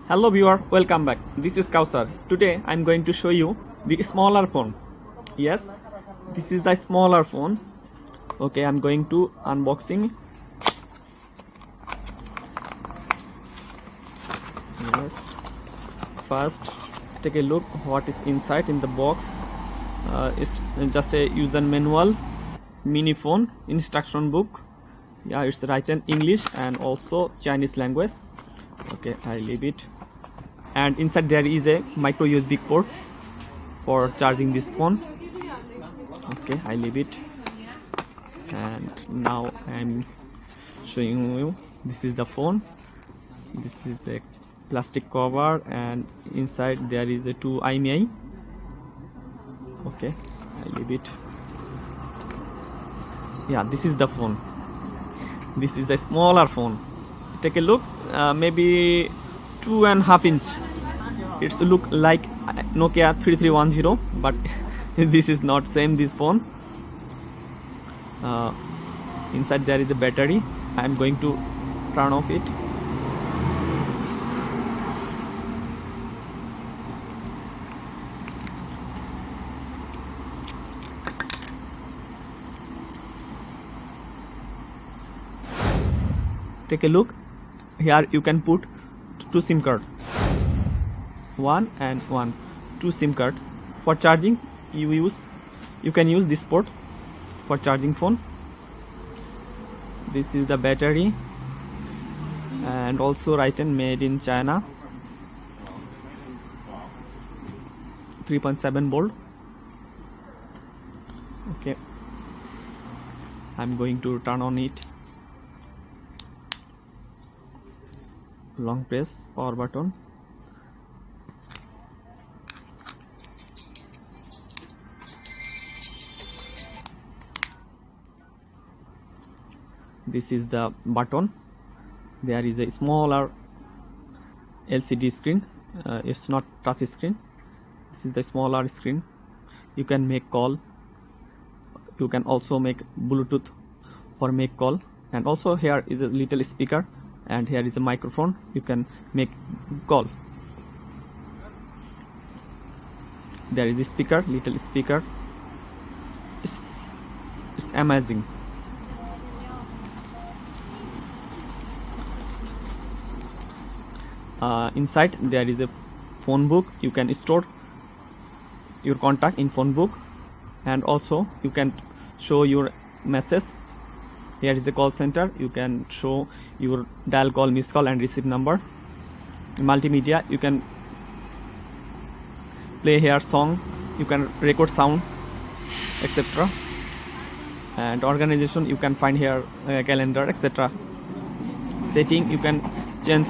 Hello viewer, welcome back. This is Kausar. Today I'm going to show you the smaller phone. Yes, this is the smaller phone. Okay, I'm going to unboxing. Yes, first take a look what is inside in the box. It's just a user manual, mini phone, instruction book. Yeah, it's written English and also Chinese language. Okay, I leave it. And inside there is a micro USB port for charging this phone. Okay, I leave it. And now I'm showing you, this is the phone. This is a plastic cover and inside there is a 2 IMEI. Okay, I leave it. Yeah, this is the phone. This is the smaller phone. Take a look, maybe 2.5 inch. It's look like Nokia 3310, but this is not same this phone. Inside there is a battery. I'm going to turn off it. Take a look. Here you can put 2 SIM card, 1 and 1, 2 SIM card. For charging, you can use this port for charging phone. This is the battery and also written made in China. 3.7 volt. Okay, I'm going to turn on it. Long press power button. This is the button. There is a smaller LCD screen. It's not touch screen. This is the smaller screen. You can make call. You can also make Bluetooth for make call. And also here is a little speaker. And here is a microphone. You can make call. There is a speaker, little speaker. It's amazing. Inside there is a phone book. You can store your contact in phone book, and also you can show your message. Here is a call center. You can show your dial call, miss call and receive number. Multimedia, you can play here song, you can record sound, etc. And organization, you can find here calendar, etc. Setting, you can change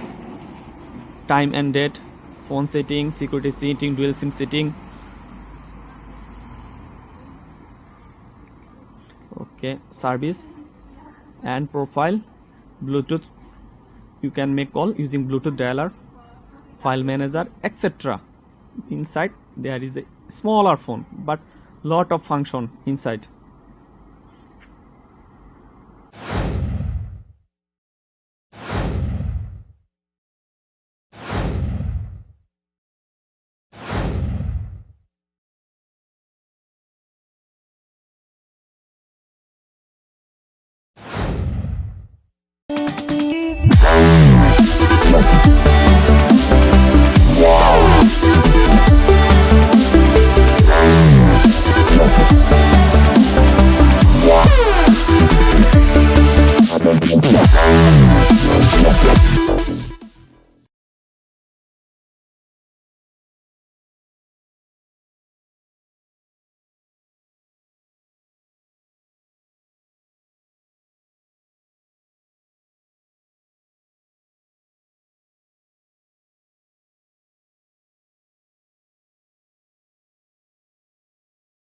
time and date, phone setting, security setting, dual SIM setting. Okay, service and profile, Bluetooth, you can make call using Bluetooth dialer, file manager, etc. Inside there is a smaller phone but lot of function inside.